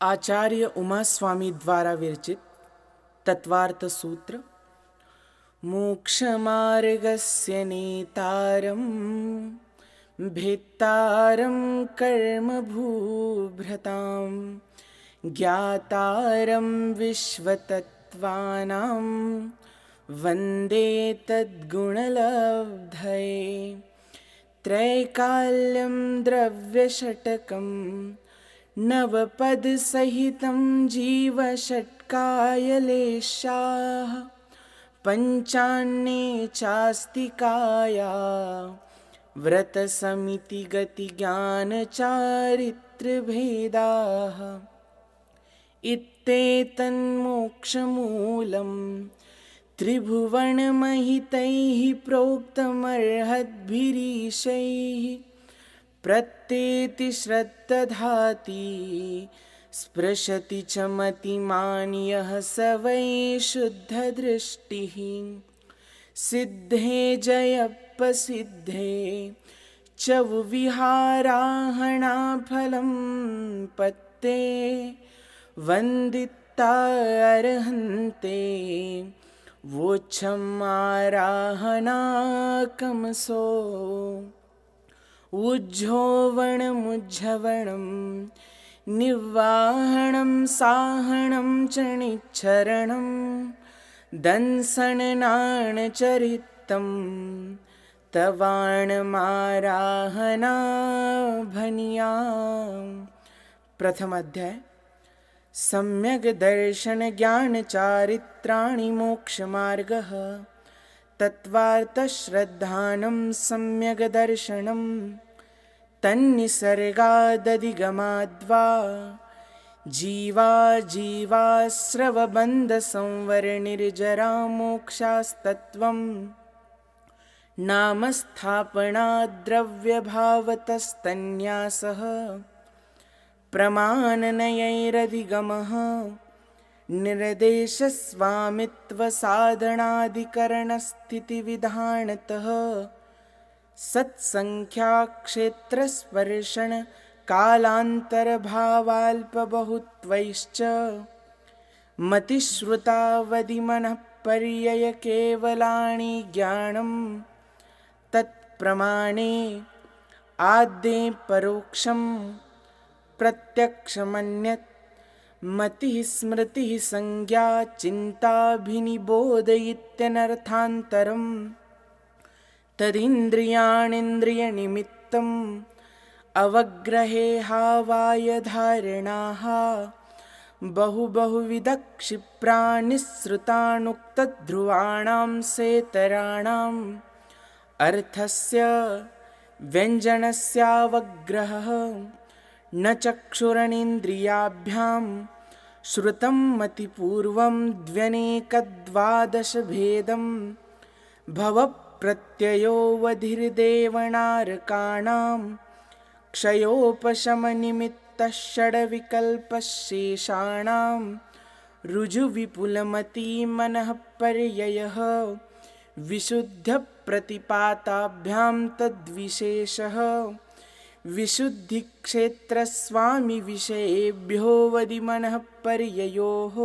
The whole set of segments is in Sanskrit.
आचार्य उमा स्वामी द्वारा विरचित तत्वार्थ सूत्र। मोक्षमार्गस्य नेतारं भेत्तारं कर्मभूभृतां ज्ञातारं विश्वतत्त्वानां वन्दे तद्गुणलब्धये। त्रैकाल्यं द्रव्यषट्कं नवपदसहितं जीवषट्कायलेशाः पञ्चान्ये चास्तिकाया व्रतसमितिगतिज्ञानचारित्रभेदाः। इत्येतन्मोक्षमूलं त्रिभुवनमहितैः प्रोक्तमर्हद्भिरीशैः प्रत्येति श्रद्दधाति स्पृशति च मतिमान्यः स वै शुद्धदृष्टिः। सिद्धे जयप्रसिद्धे च विहाराहणाफलं पत्ते वन्दिता अर्हन्ते वोच्छमाराहणाकमसो। उज्झोवणमुज्झवणं निवाहणं साहणं च निच्छरणं दंसननाणचरितं तवाणमाराहनाभनिया। प्रथम अध्याय। सम्यग् दर्शन ज्ञान चारित्राणि मोक्षमार्गः। तत्वार्थश्रद्धानं सम्यग् दर्शनं तन्निसर्गादधिगमाद्वा जीवाश्रवबन्धसंवरनिर्जरा मोक्षास्तत्त्वं नाम स्थापनाद्रव्यभावतस्तन्यासः प्रमाणनयैरधिगमः निर्देशस्वामित्वसाधनाधिकरणस्थितिविधानतः सत्सङ्ख्याक्षेत्रस्पर्शन कालान्तरभावाल्पबहुत्वैश्च मतिश्रुतावधिमनःपर्ययकेवलानि ज्ञानं तत्प्रमाणे आद्ये परोक्षं प्रत्यक्षमन्यत् मतिः स्मृतिः संज्ञा चिन्ताभिनिबोधयित्यनर्थान्तरम् तदिन्द्रियाणीन्द्रियनिमित्तम् अवग्रहे हावाय धारणाः बहुविधक्षिप्रानिःसृतानुक्तध्रुवाणां सेतराणाम् अर्थस्य व्यञ्जनस्यावग्रहः न चक्षुरणीन्द्रियाभ्यां श्रुतं मतिपूर्वं द्व्यनेकद्वादशभेदं भवप्रत्ययोऽवधिर्देवनारकाणां क्षयोपशमनिमित्तः षड्विकल्पशेषाणां ऋजुविपुलमतिमनःपर्ययः विशुद्धप्रतिपाताभ्यां तद्विशेषः विशुद्धिक्षेत्रस्वामिविषयेभ्योऽवधिमनःपर्ययोः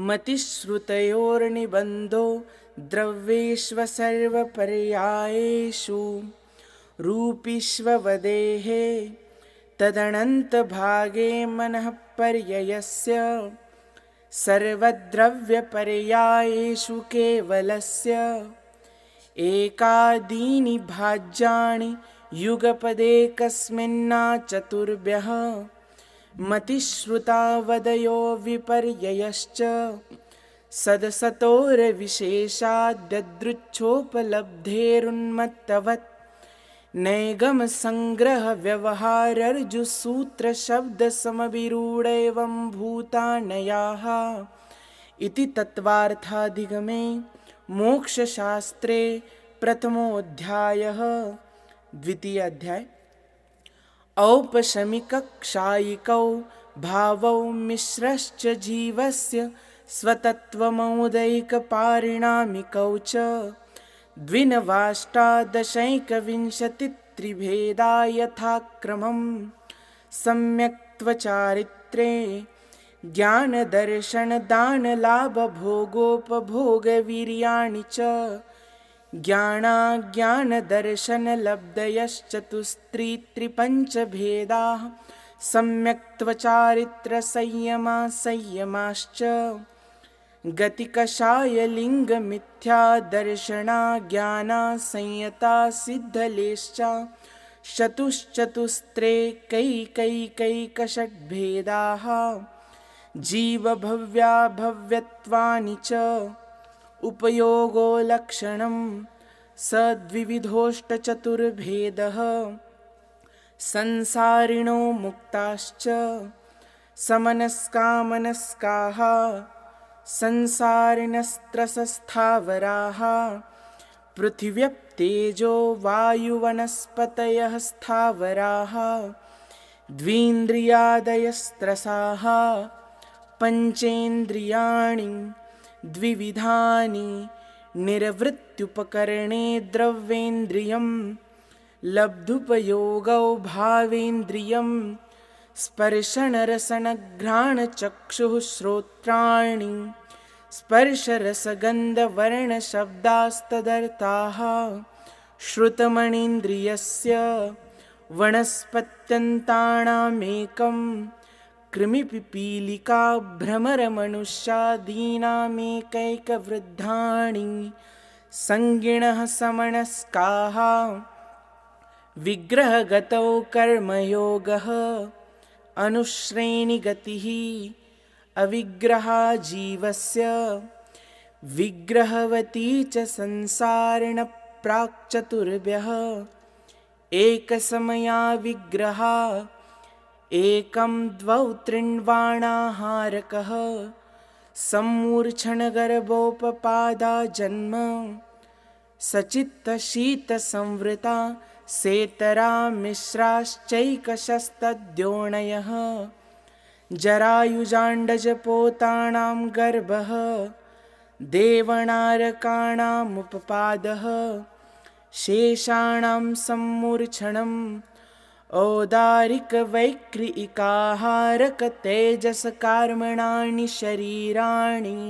मतिश्रुतयोर्निबन्धो द्रव्येष्वसर्वपर्यायेषु रूपिष्ववदेः तदनन्तभागे मनःपर्ययस्य सर्वद्रव्यपर्यायेषु केवलस्य एकादीनि भाज्यानि युगपदेकस्मिन्नाचतुर्भ्यः मतिश्रुतावदयो विपर्ययश्च सदसतोर्विशेषाद्यदृच्छोपलब्धेरुन्मत्तवत् नैगमसङ्ग्रहव्यवहारर्जुसूत्रशब्दसमभिरूढैवं भूतानयाः इति तत्वार्थाधिगमे मोक्षशास्त्रे प्रथमोऽध्यायः। द्वितीय अध्याय। औपशमिकक्षायिकौ भावौ मिश्रश्च जीवस्य स्वतत्वमौदैकपारिणामिकौ च द्विनवाष्टादशैकविंशतित्रिभेदा यथाक्रमं सम्यक् सम्यक्त्वचारित्रे ज्ञानदर्शनदानलाभभोगोपभोगवीर्याणि च ज्ञानाज्ञानदर्शनलब्धयश्चतुस्त्रिपञ्चभेदाः सम्यक्त्वचारित्रसंयमाश्च गतिकषायलिङ्गमिथ्यादर्शनाज्ञानासंयता सिद्धलेश्च चतुश्चतुस्त्रेकैकैकैकषड्भेदाः जीवभव्याभव्यत्वानि च उपयोगो लक्षणं सद्विविधोष्टचतुर्भेदः संसारिणो मुक्ताश्च समनस्कामनस्काः संसारिणस्त्रसस्थावराः पृथिव्यप्तेजो वायुवनस्पतयः स्थावराः द्वीन्द्रियादयस्त्रसाः पञ्चेन्द्रियाणि द्विविधानि निर्वृत्त्युपकरणे द्रव्येन्द्रियं लब्धुपयोगौ भावेन्द्रियं स्पर्शनरसनघ्राणचक्षुः श्रोत्राणि स्पर्शरसगन्धवर्णशब्दास्तदर्थाः श्रुतमणीन्द्रियस्य वनस्पत्यन्तानामेकं कृमिपिपीलिका भ्रमरमनुष्यादीनामेकैकवृद्धानि संगिणः समनस्काः विग्रहगतौ कर्मयोगः अनुश्रेणिगतिः अविग्रहा जीवस्य विग्रहवती च संसारिणप्राक्चतुर्भ्यः एकसमया विग्रहा एकं द्वौ त्रिण्वाणाहारकः सम्मूर्छनगर्भोपपादा जन्म सचित्तशीतसंवृता सेतरा मिश्राश्चैकशस्तद्योनयः जरायुजाण्डजपोतानां गर्भः देवनारकाणामुपपादः शेषाणां सम्मूर्छनम् औदारिकवैक्रियिकाहारकतेजसकार्मणानि शरीराणि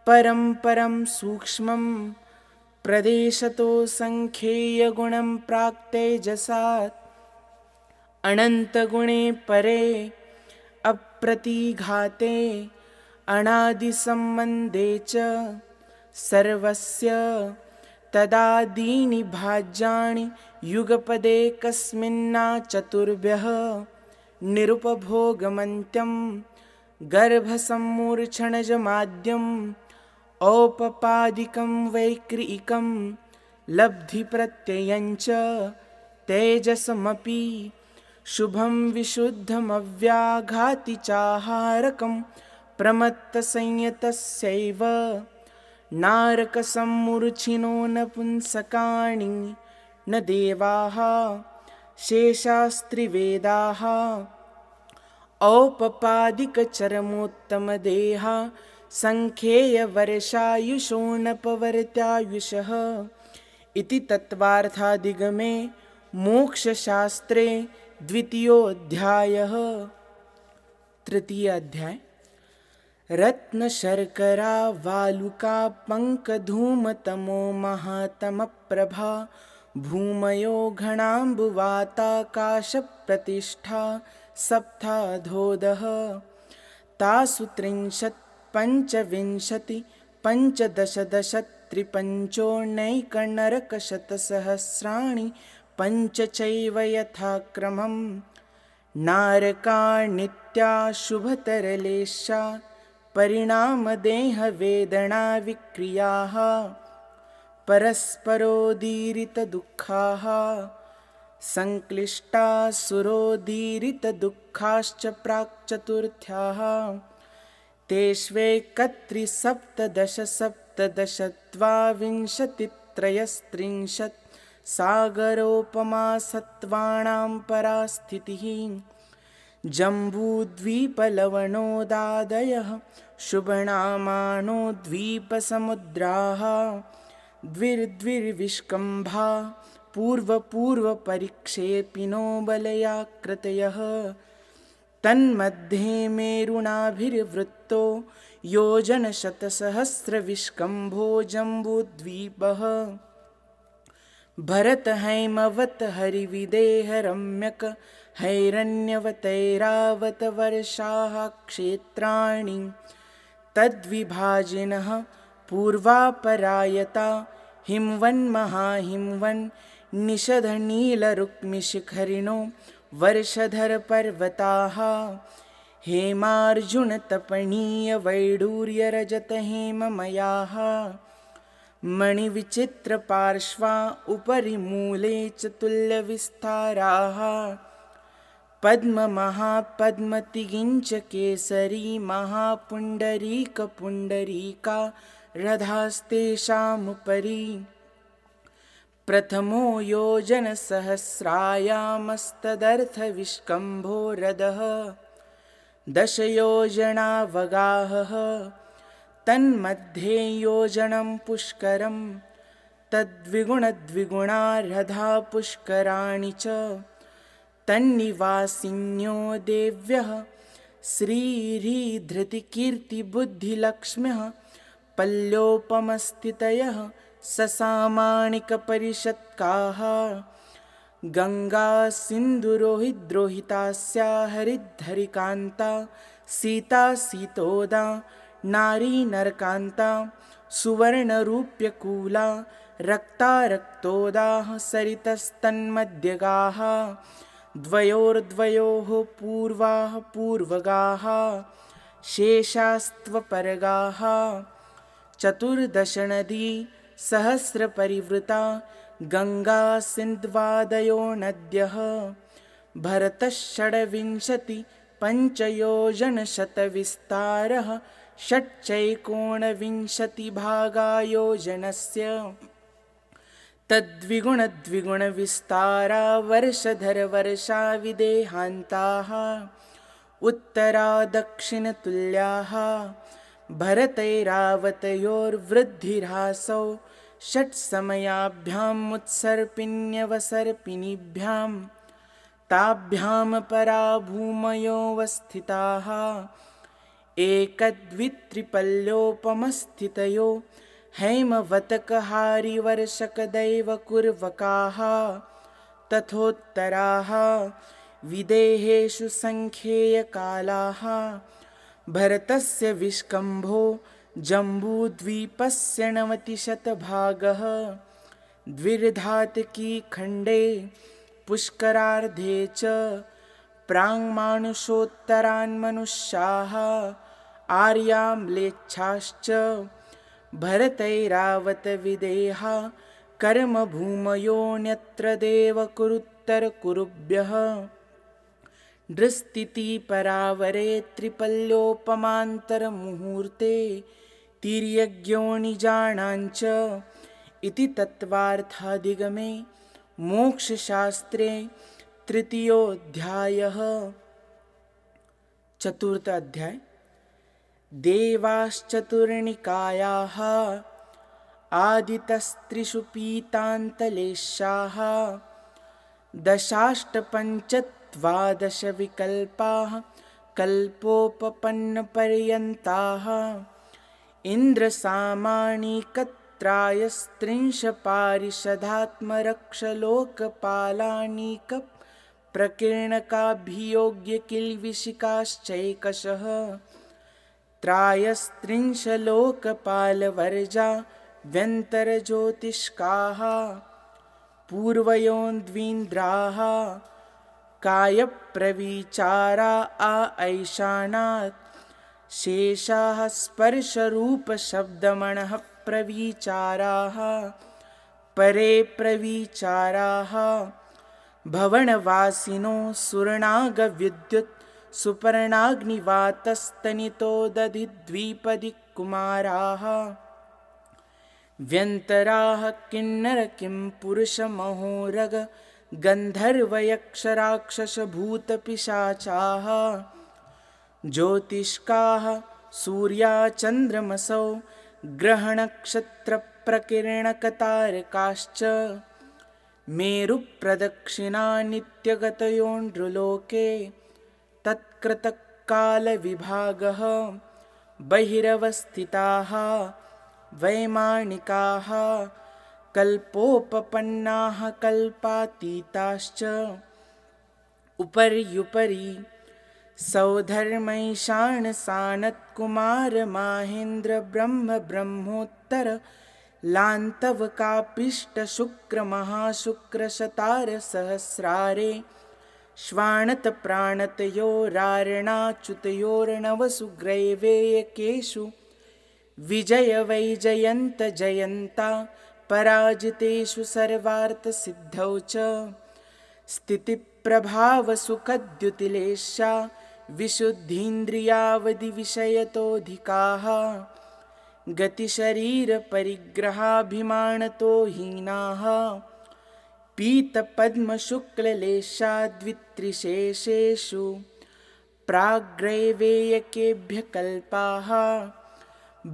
परं परं सूक्ष्मं प्रदेशतो संख्येयगुणं प्राक्तेजसात् अनन्तगुणे परे अप्रतिघाते अनादिसम्बन्धे च सर्वस्य तदादीनि भाज्यानि युगपदे कस्मिन्ना चतुर्भ्यः निरुपभोगमन्त्यं गर्भसम्मूर्छनजमाद्यम् औपपादिकं वैक्रियिकं लब्धिप्रत्ययञ्च तेजसमपि शुभं विशुद्धमव्याघाति चाहारकं प्रमत्तसंयतस्यैव नारकसम्मूर्छिनो नपुंसकाणि न देवाः शेषास्त्रिवेदाः औपपादिकचरमोत्तमदेहा संख्येयवर्षायुषोऽनपवर्त्यायुषः इति तत्त्वार्थाधिगमे मोक्षशास्त्रे द्वितीयोऽध्यायः। तृतीय अध्याय रत्नशर्करा वालुका पङ्कधूमतमो महातमप्रभा भूमयो घनाम्बुवाताकाशप्रतिष्ठा सप्ताधोदः तासु 30 पञ्चविंशति पञ्चदशदशत्रिपञ्चोनैकनरकशतसहस्राणि पञ्च चैव यथाक्रमम् नारका नित्या शुभतरलेशा परिणामदेहवेदनाविक्रियाः परस्परोदीरितदुःखाः संक्लिष्टासुरोदीरितदुःखाश्च प्राक्चतुर्थ्याः तेष्वेकत्रिसप्तदशसप्तदशद्वाविंशतित्रयस्त्रिंशत् सागरोपमा सत्त्वानां परास्थितिः जम्बूद्वीपलवणोदादयः शुभनामानो द्वीपसमुद्राः द्विर्द्विर्विष्कम्भा पूर्वपूर्वपरिक्षेपिनो बलयाकृतयः तन्मध्ये मेरुणाभिर्वृत्तो योजनशतसहस्रविष्कम्भो जम्बूद्वीपः भरतहैमवत् हरिविदेहरम्यक हैरण्यवतैरावतवर्षाः क्षेत्राणि तद्विभाजिनः पूर्वापरायता हिमवन्महाहिमवन् निषधनीलरुक्मिशिखरिणो वर्षधरपर्वताः हेमार्जुनतपनीयवैडूर्यरजतहेममयाः मणिविचित्रपार्श्वा उपरि मूले च तुल्यविस्ताराः पद्ममहापद्मतिगिञ्च केसरी महापुण्डरीकपुण्डरीका रथास्तेषामुपरि प्रथमो योजनसहस्रायामस्तदर्थविष्कम्भो रथः दशयोजनावगाहः तन्मध्ये योजनं पुष्करं तद्विगुणद्विगुणा रथा पुष्कराणि च तन्निवासिन्यो देव्यः श्रीधृतिकीर्तिबुद्धिलक्ष्म्यः पल्योपमस्थितयः ससामाणिकपरिषत्काः गङ्गासिन्धुरोहिद्रोहितास्या हरिद्धरिकान्ता सीता सीतोदा नारी नरकान्ता सुवर्णरूप्यकूला रक्ता रक्तोदाः सरितस्तन्मध्यगाः द्वयोर्द्वयोः पूर्वाः पूर्वगाः शेषास्त्वपरगाः चतुर्दशनदी सहस्रपरिवृता गङ्गा सिन्ध्वादयो नद्यः भरतः षड्विंशति पञ्चयोजनशतविस्तारः षट्चैकोणविंशतिभागायोजनस्य तद्विगुणद्विगुणविस्तारा वर्षधरवर्षा विदेहान्ताः उत्तरा दक्षिणतुल्याः भरतैरावतयोर्वृद्धिरासौ षट्समयाभ्यामुत्सर्पिण्यवसर्पिणीभ्यां ताभ्यां पराभूमयोऽवस्थिताः एकद्वित्रिपल्योपमस्थितयो हैमवतकहारिवर्षकदैवकुर्वकाः तथोत्तराः विदेहेषु सङ्ख्येयकालाः भरतस्य विष्कम्भो जम्बूद्वीपस्य 90% द्विर्धातकीखण्डे पुष्करार्धे च प्राङ्मानुषोत्तरान्मनुष्याः आर्याम्लेच्छाश्च भरतैरावतविदेहा कर्मभूमयोऽन्यत्र देवकुरुत्तरकुरुभ्यः नृस्थितिपरावरे त्रिपल्योपमान्तरमुहूर्ते तिर्यग्योनिजानाञ्च इति तत्त्वार्थाधिगमे मोक्षशास्त्रे तृतीयोऽध्यायः। चतुर्थ अध्याय। देवाश्चतुर्निकायाः आदितस्त्रिषु पीतान्तलेशाः दशाष्टपञ्चद्वादशविकल्पाः कल्पोपपन्नपर्यन्ताः इन्द्रसामाणिकत्रायस्त्रिंशपारिषदात्मरक्षलोकपालानीकप्रकीर्णकाभियोग्यकिल्बिषिकाश्चैकशः त्रायस्त्रिंशलोकपालवर्जा व्यन्तरज्योतिष्काः पूर्वयोन्द्वीन्द्राः कायप्रविचारा ऐशानात् शेषाः स्पर्शरूपशब्दमणः प्रविचाराः परे प्रविचाराः भवनवासिनो सुरनागविद्युत् सुपर्णाग्निवातस्तनितो दधिद्विपदिकुमाराः व्यन्तराः किन्नरकिंपुरुषमहोरग गन्धर्वयक्षराक्षसभूतपिशाचाः ज्योतिष्काः सूर्याचन्द्रमसौ ग्रहनक्षत्रप्रकीर्णकतारकाश्च मेरुप्रदक्षिणा नित्यगतयो नृलोके कृतकालविभागः बहिरवस्थिताः वैमानिकाः कल्पोपपन्नाः कल्पातीताश्च उपर्युपरि सौधर्मैषाणसानत्कुमारमाहेन्द्रब्रह्मोत्तर लान्तवकापिष्टशुक्रमहाशुक्रशतारसहस्रारे श्वाणतप्राणतयोरारणाच्युतयोर्नवसुग्रैवेयकेषु विजयवैजयन्तजयन्ता पराजितेषु सर्वार्थसिद्धौ च स्थितिप्रभावसुखद्युतिलेशा विशुद्धीन्द्रियावधिविषयतोऽधिकाः गतिशरीरपरिग्रहाभिमानतो हीनाः पीतपद्मशुक्ललेशाद्वित्रिशेषेषु प्राग्रैवेयकेभ्यः कल्पाः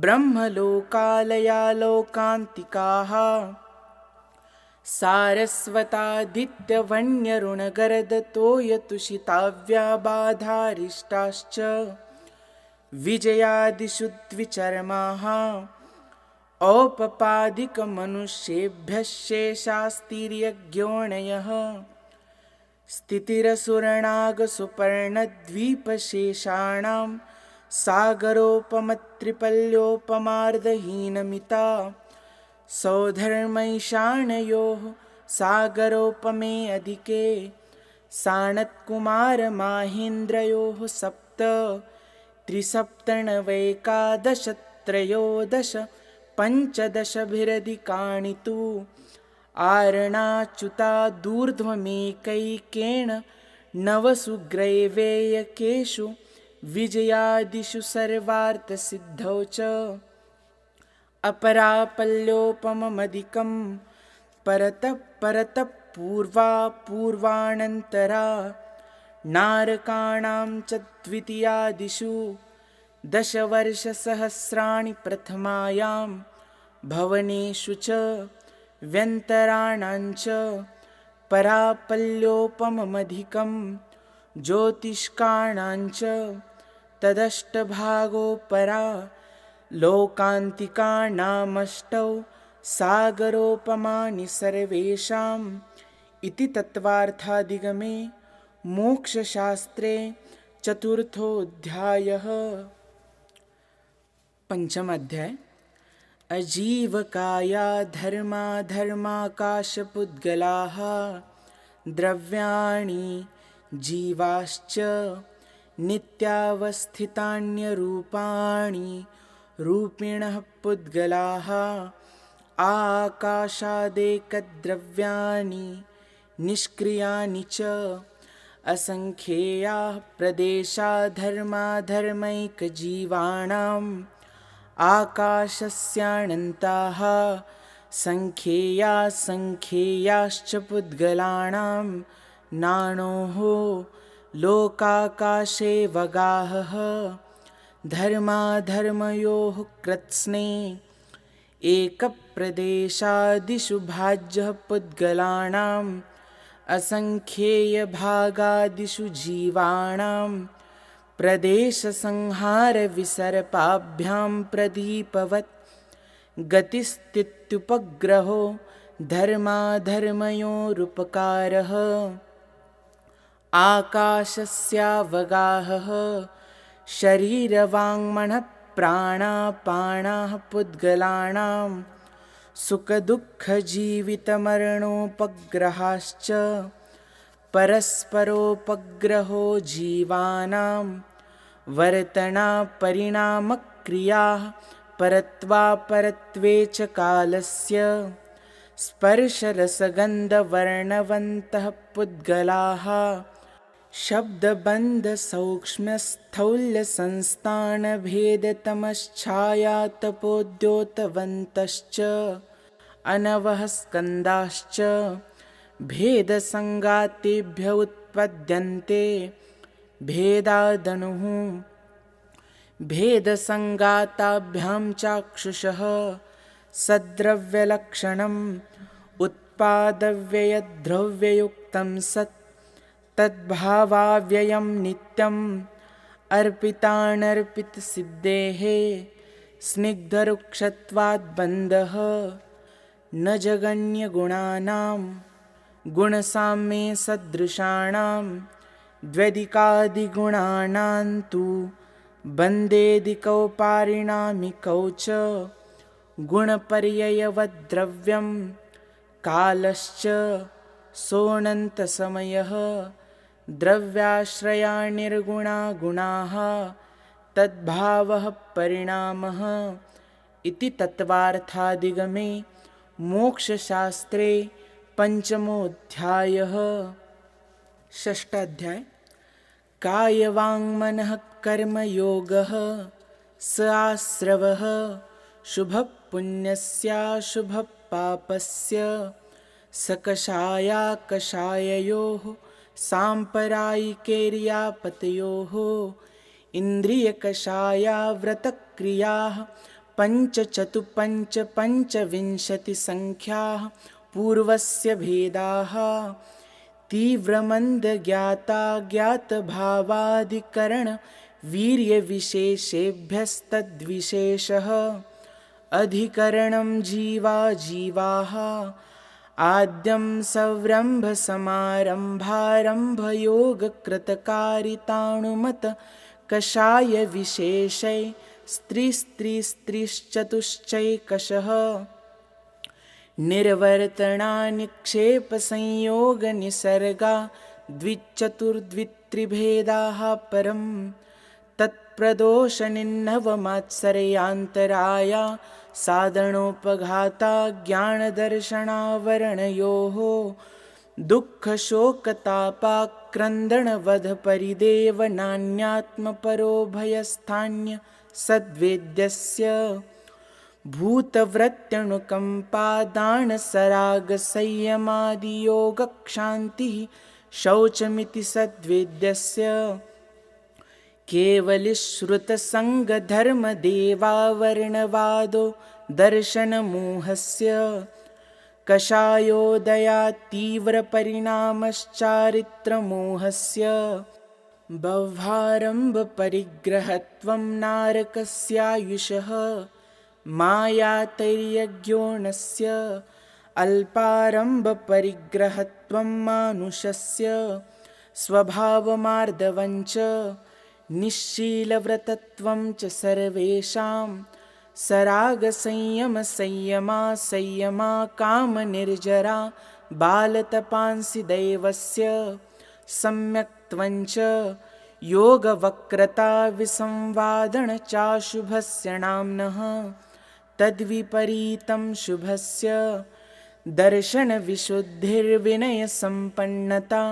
ब्रह्मलोकालयालोकान्तिकाः सारस्वतादित्यवन्यरुणगरदतोयतुषिताव्याबाधारिष्टाश्च विजयादिषु द्विचर्माः औपपादिकमनुष्येभ्यः शेषास्तिर्यज्ञोणयः स्थितिरसुरनागसुपर्णद्वीपशेषाणां सागरोपमत्रिपल्योपमार्दहीनमिता सौधर्मैषाणयोः सागरोपमे अधिके साणत्कुमारमाहेन्द्रयोः सप्त त्रिसप्तनवैकादशत्रयोदश पञ्चदशभिरधिकानि तु आरणाच्युतादूर्ध्वमेकैकेन नवसुग्रैवेयकेषु विजयादिषु सर्वार्थसिद्धौ च अपरापल्योपममधिकं परतः परतः पूर्वा पूर्वाणन्तरा नारकाणां च द्वितीयादिषु दशवर्षसहस्राणि प्रथमायां भवनेषु च व्यन्तराणां च परापल्योपममधिकं ज्योतिष्काणां च तदष्टभागोपरा लोकान्तिकानामष्टौ सागरोपमानि सर्वेषाम् इति तत्त्वार्थादिगमे मोक्षशास्त्रे चतुर्थोऽध्यायः। पंचम अध्याय अजीवकाया धर्माधर्माकाशपुद्गलाः द्रव्याणि जीवाश्च नित्यावस्थितान्यरूपाणि रूपिणः पुद्गलाः आकाशादेकद्रव्याणि निष्क्रियाणि च असंख्येयाः प्रदेशा धर्माधर्मैकजीवानाम् आकाशस्यानन्ताः संख्येया संख्येयाश्च पुद्गलानां नाणोः लोकाकाशे वगाहः धर्माधर्मयोः कृत्स्ने एकप्रदेशादिषु भाज्यः पुद्गलानाम् असंख्येयभागादिषु जीवानां प्रदेशसंहारविसर्पाभ्यां प्रदीपवत् गतिस्थित्युपग्रहो धर्माधर्मयोरुपकारः आकाशस्यावगाहः शरीरवाङ्मनः प्राणापानाः पुद्गलानां सुखदुःखजीवितमरणोपग्रहाश्च परस्परोपग्रहो जीवानां वर्तनापरिणामक्रियाः परत्वापरत्वे च कालस्य स्पर्शरसगन्धवर्णवन्तः पुद्गलाः शब्दबन्धसौक्ष्म्यस्थौल्यसंस्थानभेदतमश्छायातपोद्योतवन्तश्च अनवः स्कन्धाश्च भेदसङ्गातेभ्य उत्पद्यन्ते भेदादनुः भेदसङ्गाताभ्यां चाक्षुषः सद्द्रव्यलक्षणम् उत्पादव्ययद्रव्ययुक्तं सत् तद्भावाव्ययं नित्यं अर्पितानर्पितसिद्धेः स्निग्धरुक्षत्वाद्बन्धः न जगन्यगुणानां गुणसाम्ये सदृशाणां द्व्यधिकादिगुणानां तु बन्धेऽधिकौपारिणामिकौ च गुणपर्ययवद्द्रव्यं कालश्च सोऽनन्तसमयः द्रव्याश्रया निर्गुणा गुणाः तद्भावः परिणामः इति तत्त्वार्थाधिगमे मोक्षशास्त्रे पंचमोऽध्यायः। षष्ठाध्याय कायवाङ्मनः कर्मयोगः स आश्रवः शुभपुण्यस्याशुभपापस्य सकषायाकषाययोः साम्प्रदायिकैर्यापतयोः इन्द्रियकषायाव्रतक्रियाः पञ्चविंशतिसङ्ख्याः पूर्वस्य भेदाः तीव्रमन्दज्ञाताज्ञातभावाधिकरणवीर्यविशेषेभ्यस्तद्विशेषः अधिकरणं जीवाः आद्यं सव्रम्भसमारम्भारम्भयोगकृतकारिताणुमत कषायविशेषै स्त्रीश्चतुश्चैकशः निर्वर्तना निक्षेपसंयोगनिसर्गा द्विचतुर्द्वित्रिभेदाः परं तत्प्रदोषनिन्नवमात्सर्यान्तराया साधनोपघाता ज्ञानदर्शनावरणयोः दुःखशोकतापाक्रन्दणवधपरिदेव नान्यात्मपरो भयस्थान्य सद्वेद्यस्य भूतवृत्त्यनुकम्पादानसरागसंयमादियोगक्षान्तिः शौचमिति सद्वेद्यस्य केवलिश्रुतसङ्गधर्मदेवावर्णवादो दर्शनमोहस्य कषायोदयातीव्रपरिणामश्चारित्रमोहस्य बह्वारम्भपरिग्रहत्वं नारकस्यायुषः मायातैर्यज्ञोनस्य अल्पारम्भपरिग्रहत्वं मानुषस्य स्वभावमार्दवञ्च निश्शीलव्रतत्वं च सर्वेषां सरागसंयमा कामनिर्जरा बालतपांसि दैवस्य सम्यक्त्वञ्च योगवक्रता विसंवादन चाशुभस्य नाम्नः तद्विपरीतं शुभस्य दर्शनविशुद्धिर्विनयसम्पन्नता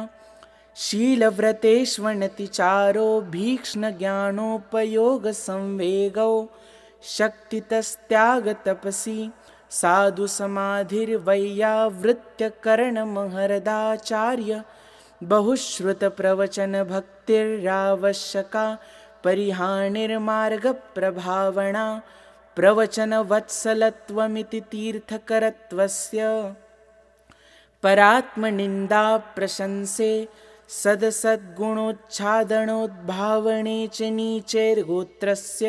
शीलव्रतेष्वनतिचारो भीक्ष्णज्ञानोपयोगसंवेगौ शक्तितस्त्यागतपसि साधुसमाधिर्वैयावृत्यकरणमहरदाचार्य बहुश्रुतप्रवचनभक्तिरावश्यका परिहानिर्मार्गप्रभावणा प्रवचनवत्सलत्वमिति तीर्थकरत्वस्य परात्मनिन्दाप्रशंसे सदसद्गुणोच्छादनोद्भावने च नीचैर्गोत्रस्य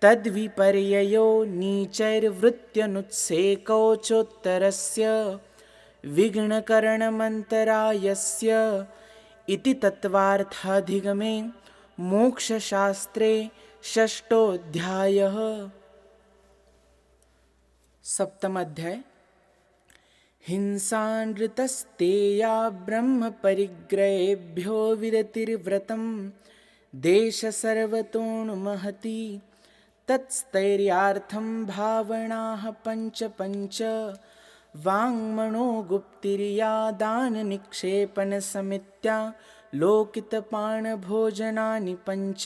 तद्विपर्ययो नीचैर्वृत्त्यनुत्सेकौ चोत्तरस्य विघ्नकरणमन्तरायस्य इति तत्त्वार्थाधिगमे मोक्षशास्त्रे षष्ठोऽध्यायः। सप्तमाध्याय हिंसानृतस्तेया ब्रह्मपरिग्रहेभ्यो विरतिर्व्रतं देशसर्वतोऽनुमहति तत्स्थैर्यार्थं भावनाः पञ्च वाङ्मनोगुप्तिर्या दाननिक्षेपणसमित्या लोकितपाणभोजनानि पञ्च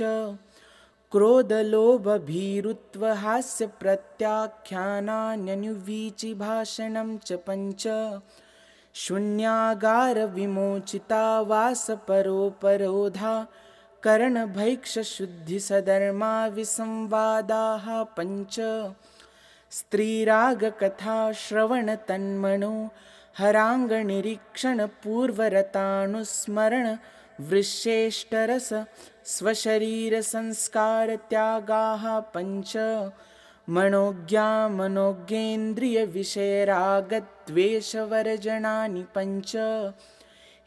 क्रोधलोभभीरुत्वहास्यप्रत्याख्यानान्यनुवीचिभाषणं च पञ्च शून्यागारविमोचिता वासपरोपरोधा करणभैक्षशुद्धिसधर्मा विसंवादाः पञ्च स्त्रीरागकथा श्रवणतन्मनो हराङ्गनिरीक्षणपूर्वरतानुस्मरण वृश्रेष्ठरस स्वशरीरसंस्कारत्यागाः पञ्च मनोज्ञामनोज्ञेन्द्रियविषयरागद्वेषवर्जनानि पञ्च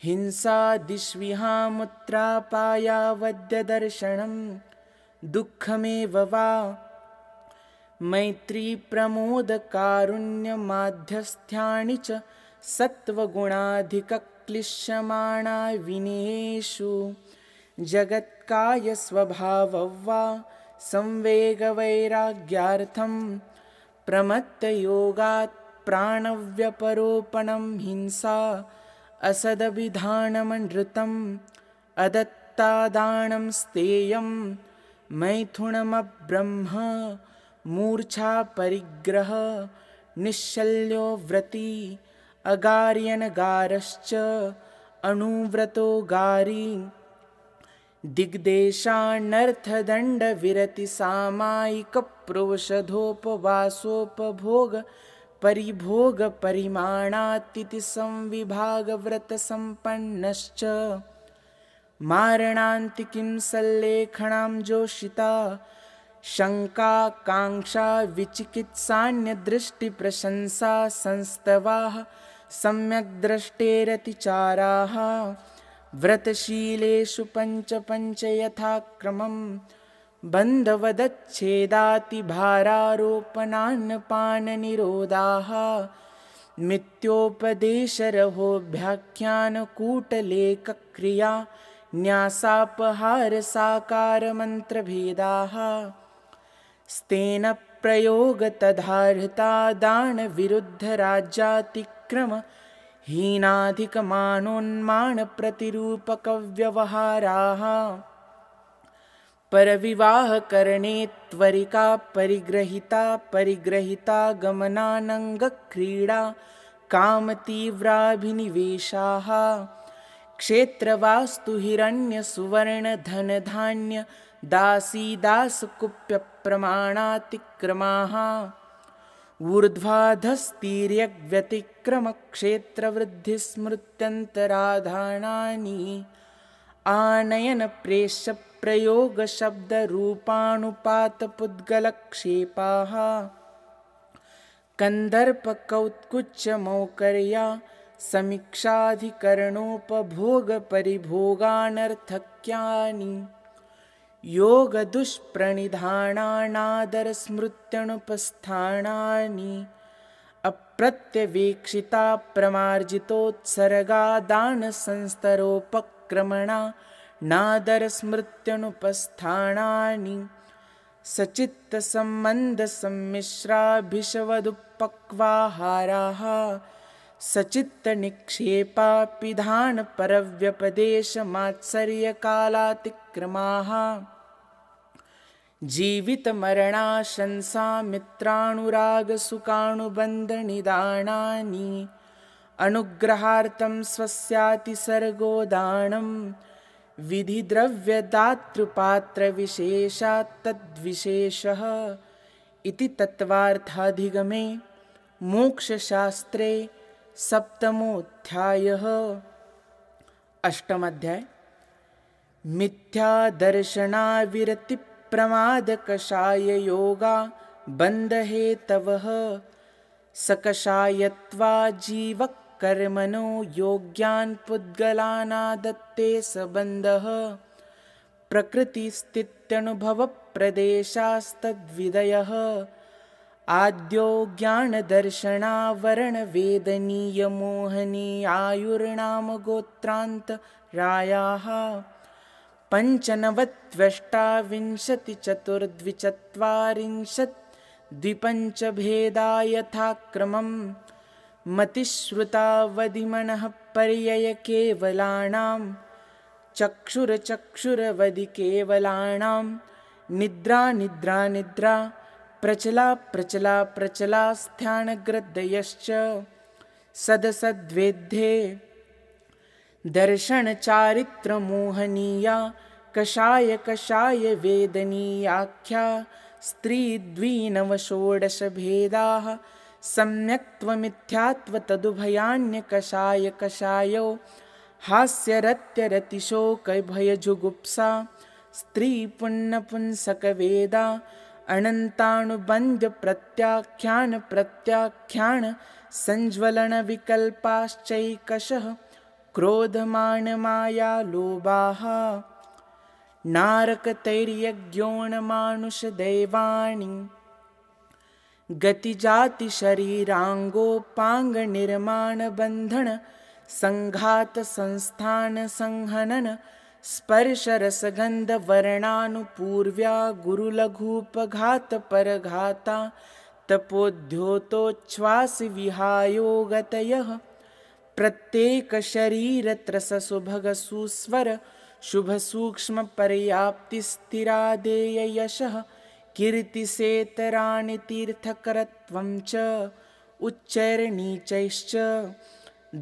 हिंसादिष्विहामुत्रापायावद्यदर्शनं दुःखमेव वा मैत्रीप्रमोदकारुण्यमाध्यस्थ्यानि च सत्त्वगुणाधिकक्लिश्यमाणा विनयेषु जगत्कायस्वभाववा संवेगवैराग्यार्थं प्रमत्तयोगात् प्राणव्यपरोपणं हिंसा असदभिधानमनृतम् अदत्तादानं स्तेयं मैथुनमब्रह्म मूर्छापरिग्रह निश्शल्यो व्रती अगार्यनगारश्च अनुव्रतो गारी दिग्देशानर्थदण्डविरतिसामायिकप्रोषधोपवासोपभोग परिभोगपरिमाणातिथि संविभागव्रतसम्पन्नश्च मारणान्तिकीं सल्लेखनां जोषिता शङ्काकाङ्क्षा विचिकित्सान्यदृष्टिप्रशंसा संस्तवाः सम्यग्द्रष्टेरतिचाराः व्रतशीलेषु पञ्च पञ्च यथाक्रमं बन्धवदच्छेदातिभारारोपणान्नपाननिरोधाः मिथ्योपदेशरहोभ्याख्यानकूटलेखक्रिया न्यासापहारसाकारमन्त्रभेदाः स्तेन प्रयोगतदाहृता दानविरुद्धराज्यातिक्रम हीनाधिकमानोन्मानप्रतिरूपकव्यवहाराः परविवाहकरणे त्वरिका परिग्रहिता गमनानङ्गक्रीडा कामतीव्राभिनिवेशाः क्षेत्रवास्तु हिरण्यसुवर्णधनधान्य दासीदासकुप्यप्रमाणातिक्रमाः ऊर्ध्वाधस्तीर्यव्यतिक्रमक्षेत्रवृद्धिस्मृत्यन्तराधानानि आनयनप्रेष्यप्रयोगशब्दरूपानुपातपुद्गलक्षेपाः कन्दर्पकौत्कुच्यमौकर्या समीक्षाधिकरणोपभोगपरिभोगानर्थक्यानि योगदुष्प्रणिधानानादरस्मृत्यनुपस्थानानि अप्रत्यवेक्षिता प्रमार्जितोत्सर्गा दानसंस्तरोपक्रमणा नादरस्मृत्यनुपस्थानानि सचित्तसम्बन्धसम्मिश्राभिषवदुपक्वाहाराः सचित्तनिक्षेपा पिधानपरव्यपदेशमात्सर्यकालातिक्रमाः जीवितमरणाशंसा मित्रानुरागसुखानुबन्धनिदानानि अनुग्रहार्थं स्वस्यातिसर्गोदानं विधिद्रव्यदातृपात्रविशेषात् तद्विशेषः इति तत्त्वार्थाधिगमे मोक्षशास्त्रे सप्तमोऽध्यायः। अष्टमाध्याय मिथ्यादर्शनाविरतिप्रमादकषाययोगा बन्धहेतवः सकषायत्वा जीवकर्मणो योग्यान् पुद्गलानादत्ते सबन्धः प्रकृतिस्थित्यनुभवप्रदेशास्तद्विदयः आद्यो ज्ञानदर्शनावरणवेदनीयमोहनीयायुर्नामगोत्रान्तरायाः पञ्चनवत्वष्टाविंशतिचतुर्द्विचत्वारिंशद्विपञ्चभेदा यथाक्रमं मतिश्रुतावधिमनः पर्ययकेवलानां चक्षुरचक्षुरवधिकेवलानां निद्रा प्रचलास्थानग्रदयश्च सदसद्वेद्धे दर्शनचारित्रमोहनीया कषायवेदनीयाख्या स्त्रीद्विनवषोडशभेदाः सम्यक्त्वमिथ्यात्वतदुभयान्यकषायौ हास्यरत्यरतिशोकभयजुगुप्सा स्त्रीपुण्यपुंसकवेदा अनन्तानुबन्धप्रत्याख्यान संज्वलनविकल्पाश्चैकशः क्रोधमानमायालोभाः नारकतैर्यज्ञोणमानुषदैवानि गतिजातिशरीराङ्गोपाङ्गनिर्माणबन्धन सङ्घातसंस्थानसंहनन स्पर्शरसगन्धवर्णानुपूर्व्या गुरुलघूपघातपरघाता तपोद्योतोच्छ्वासविहायोगतयः प्रत्येकशरीरत्रससुभगसुस्वर शुभसूक्ष्मपर्याप्तिस्थिरादेययशः कीर्तिसेतराणि तीर्थकरत्वं च उच्चैर्नीचैश्च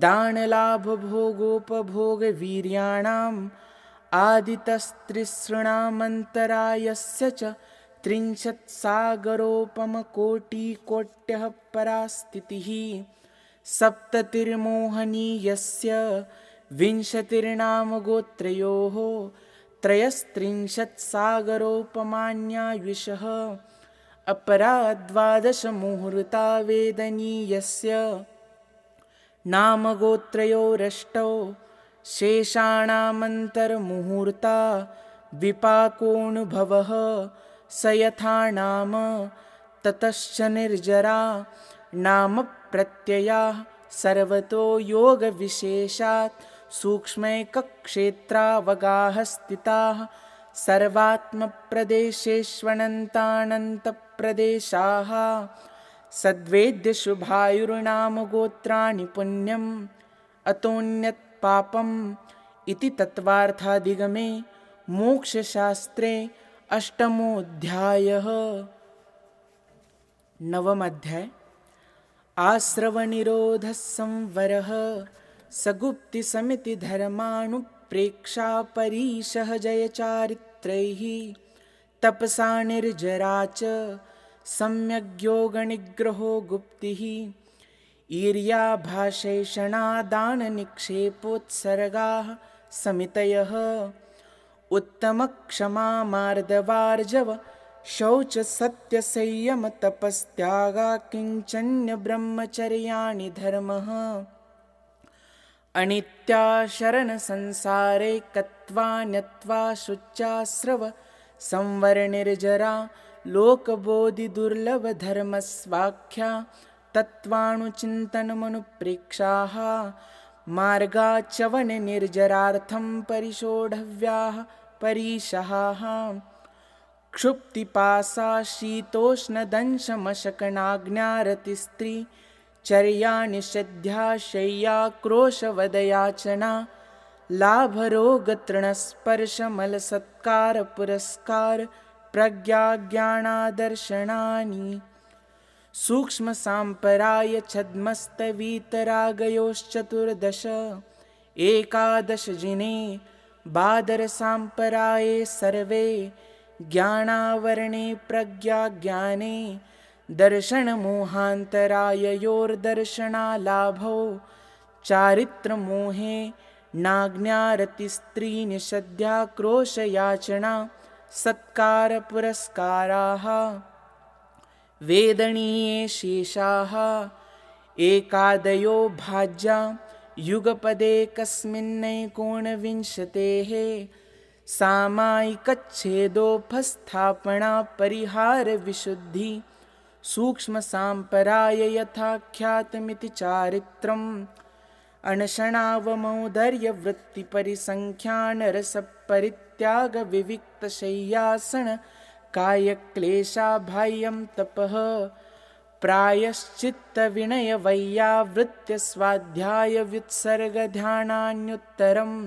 दानलाभभोगोपभोगवीर्याणाम् आदितस्त्रिसृणामन्तरायस्य च त्रिंशत्सागरोपमकोटिकोट्यः परास्थितिः सप्ततिर्मोहनीयस्य विंशतिर्नामगोत्रयोः त्रयस्त्रिंशत्सागरोपमान्यायुषः अपरा द्वादशमुहूर्ता वेदनीयस्य नामगोत्रयोरष्टौ शेषाणामन्तर्मुहूर्ता विपाकोऽनुभवः स यथा नाम ततश्च निर्जरा नाम प्रत्ययाः सर्वतो योगविशेषात् सूक्ष्मैकक्षेत्रावगाः स्थिताः सर्वात्मप्रदेशेष्वनन्तानन्तप्रदेशाः सद्वेद्यशुभायुर्नामगोत्राणि पुण्यम् अतोऽन्यत् पापम् इति तत्त्वार्थाधिगमे मोक्षशास्त्रे अष्टमोऽध्यायः। नवमोऽध्याय आश्रवनिरोधः संवरः सगुप्तिसमितिधर्मानुप्रेक्षा परीशः जयचारित्रैः तपसा निर्जरा च सम्यग्योगनिग्रहो गुप्तिः ईर्याभाषैषणादाननिक्षेपोत्सर्गाः समितयः उत्तमक्षमा मार्दवार्जव शौचसत्यसंयमतपस्त्यागा किञ्चन्यब्रह्मचर्याणि धर्मः अनित्या शरणसंसारैकत्वान्यत्वा शुच्यास्रव संवरनिर्जरा लोकबोधिदुर्लभधर्मस्वाख्या तत्त्वानुचिन्तनमनुप्रेक्षाः मार्गाच्चवननिर्जरार्थं परिशोढव्याः परीशः क्षुप्तिपासा शीतोष्णदंशमशकनाज्ञारतिस्त्री चर्या निषेध्या शय्याक्रोशवदयाचना लाभरोगतृणस्पर्शमलसत्कारपुरस्कार प्रज्ञाज्ञानादर्शनानि सूक्ष्मसाम्पराय छद्मस्तवीतरागयोश्चतुर्दश एकादशजिने बादरसाम्पराये सर्वे ज्ञानावरणे प्रज्ञाज्ञाने दर्शनमोहान्तराययोर्दर्शनालाभौ चारित्रमोहे नाज्ञारतिस्त्रीनिषद्याक्रोशयाचना सत्कारपुरस्काराः वेदनीये शेषाः एकादयो भाज्या युगपदेकस्मिन्नैकोनविंशतेः सामायिकच्छेदोपस्थापना परिहारविशुद्धि सूक्ष्मसाम्पराय यथाख्यातमिति चारित्रम् अनशनावमौदर्यवृत्तिपरिसङ्ख्यानरसपरित्यागविविक्तशय्यासन कायक्लेशाबाह्यं तपः प्रायश्चित्तविनयवैयावृत्त्यस्वाध्यायव्युत्सर्गध्यानान्युत्तरम्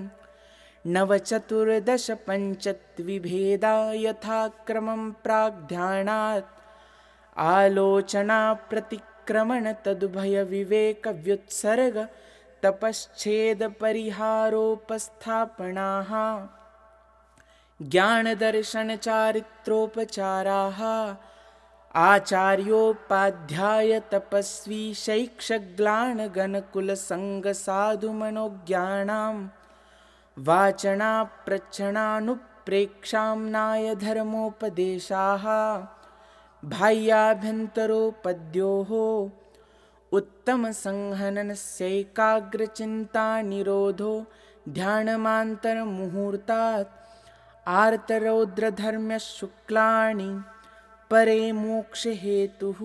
नवचतुर्दशपञ्चत्विभेदा यथाक्रमं प्राग्ध्यानात् आलोचनाप्रतिक्रमण तदुभयविवेकव्युत्सर्ग तपश्चेदपरिहारोपस्थापनाः ज्ञानदर्शनचारित्रोपचाराः आचार्योपाध्याय तपस्वी शैक्षग्लानगणकुलसङ्गसाधुमनोज्ञानां वाचनाप्रच्छनानुप्रेक्षाम्नाय धर्मोपदेशाः बाह्याभ्यन्तरोपद्योः उत्तमसंहननस्यैकाग्रचिन्तानिरोधो ध्यानमान्तरमुहूर्तात् आर्तरौद्रधर्म्यशुक्लानि परे मोक्षहेतुः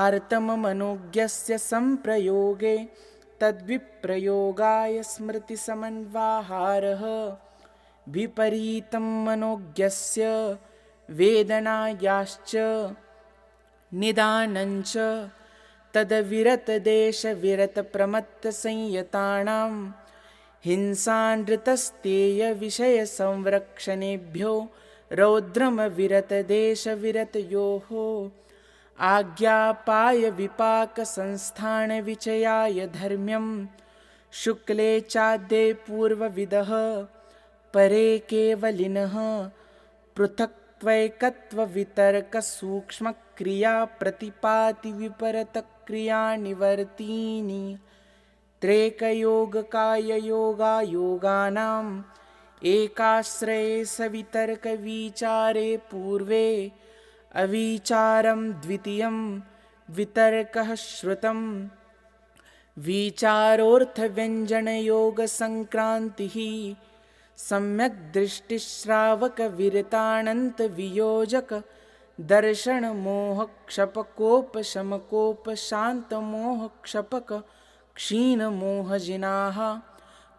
आर्तममनोज्ञस्य संप्रयोगे तद्विप्रयोगाय स्मृतिसमन्वाहारः विपरीतं मनोज्ञस्य वेदनायाश्च निदानञ्च तदविरतदेशविरतप्रमत्तसंयतानां हिंसानृतस्तेयविषयसंरक्षणेभ्यो रौद्रमविरतदेशविरतयोः आज्ञापायविपाकसंस्थानविचयाय धर्म्यं शुक्ले चाद्ये पूर्वविदः परे केवलिनः पृथक्त्वैकत्ववितर्कसूक्ष्मक्रियाप्रतिपातिविपरतक्रियानिवर्तीनि त्रेकयोगकाययोगायोगानाम् एकाश्रये सवितर्कविचारे पूर्वे अविचारं द्वितीयं वितर्कः श्रुतं विचारोऽर्थव्यञ्जनयोगसङ्क्रान्तिः सम्यक् दृष्टिश्रावकविरतानन्तवियोजक दर्शनमोहक्षपकोपशमकोपशान्तमोहक्षपक क्षीणमोहजिनाः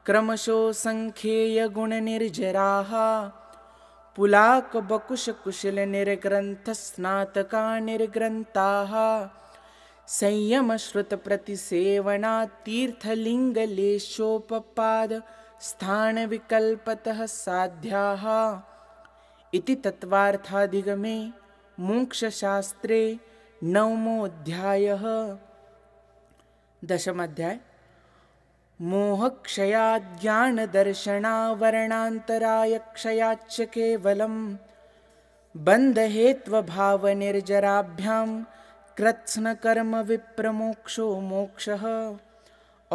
क्रमशो सङ्ख्येयगुणनिर्जराः पुलाकबकुशकुशलनिर्ग्रन्थस्नातकानिर्ग्रन्थाः संयमश्रुतप्रतिसेवनातीर्थलिङ्गलेशोपपादस्थानविकल्पतः साध्याः इति तत्त्वार्थाधिगमे मोक्षशास्त्रे नवमोऽध्यायः। दशमोऽध्याय मोहक्षयाज्ञानदर्शनावरणान्तरायक्षयाच्च केवलं बन्धहेत्वभावनिर्जराभ्यां कृत्स्नकर्मविप्रमोक्षो मोक्षः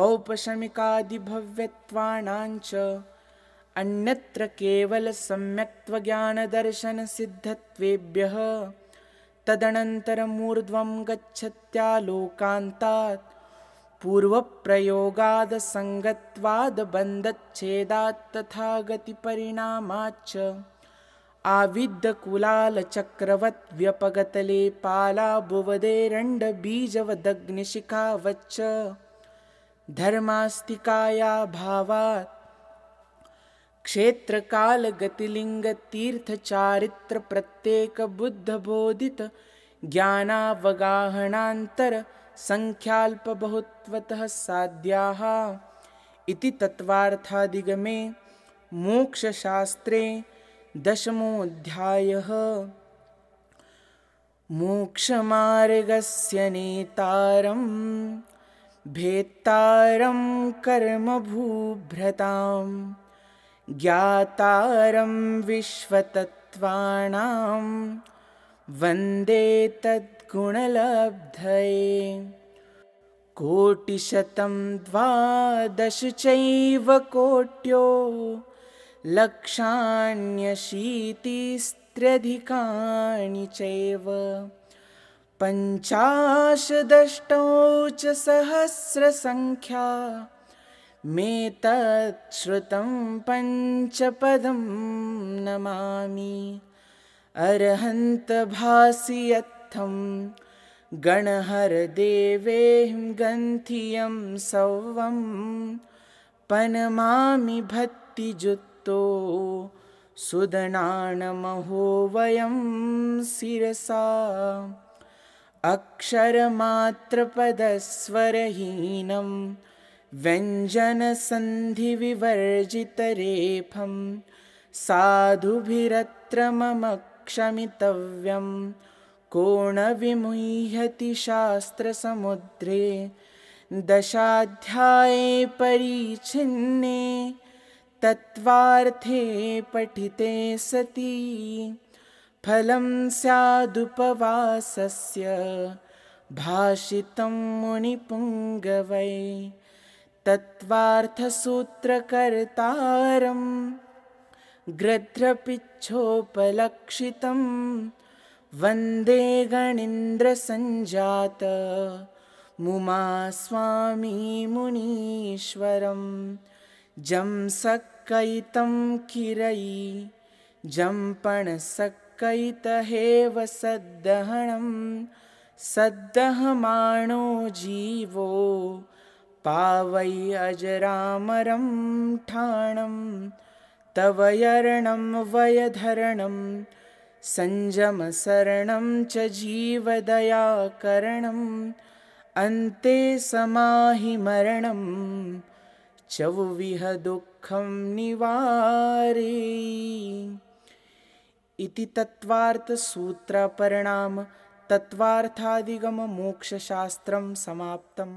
औपशमिकादिभव्यत्वानाञ्च अन्यत्र केवलसम्यक्त्वज्ञानदर्शनसिद्धत्वेभ्यः तदनन्तरमूर्ध्वं गच्छत्यालोकान्तात् पूर्वप्रयोगादसङ्गत्वादबन्धच्छेदात् तथा गतिपरिणामाच्च आविद्यकुलालचक्रवत् व्यपगतलेपालाभुवदेरण्डबीजवदग्निशिखावच्च धर्मास्तिकाया भावात् क्षेत्रकालगतिलिङ्गतीर्थचारित्रप्रत्येकबुद्धबोधित ज्ञानावगाहनान्तर संख्याल्पबहुत्वतः साध्याः इति तत्त्वार्थाधिगमे मोक्षशास्त्रे दशमोऽध्यायः। मोक्षमार्गस्य नेतारं भेत्तारं कर्मभूभृतां ज्ञातारं विश्वतत्त्वानां वन्दे तद्गुणलब्धये कोटिशतं द्वादश चैव कोट्यो लक्षाण्यशीतिस्त्र्यधिकानि चैव पञ्चाशदष्टौ च सहस्रसङ्ख्या मेतत् श्रुतं पञ्चपदं नमामि अरहन्तभासि यत्थं गणहरदेवेऽहं गन्थियं सौवं पनमामि भक्तिजुक्तो सुदनानमहो वयं शिरसा अक्षरमात्रपदस्वरहीनं व्यञ्जनसन्धिविवर्जितरेफं साधुभिरत्र मम क्षमितव्यं को न विमुह्यति शास्त्रसमुद्रे दशाध्याये परिच्छिन्ने तत्त्वार्थे पठिते सति फलं स्यादुपवासस्य भाषितं मुनिपुङ्गवै तत्त्वार्थसूत्रकर्तारं गृध्रपिच्छोपलक्षितं वन्दे गणीन्द्रसञ्जात मुमा स्वामी मुनीश्वरं जं सक्कयितं किरयि जम्पणसक्कयितहेव सद्दहनं सद्दहमाणो जीवो पावै अजरामरं ठाणं तव यर्णं वयधरणं संयमशरणं च जीवदयाकरणम् अन्ते समाहि मरणं चौविह दुःखं निवारे। इति तत्त्वार्थसूत्रपरिणाम तत्त्वार्थादिगम मोक्षशास्त्रं समाप्तम्।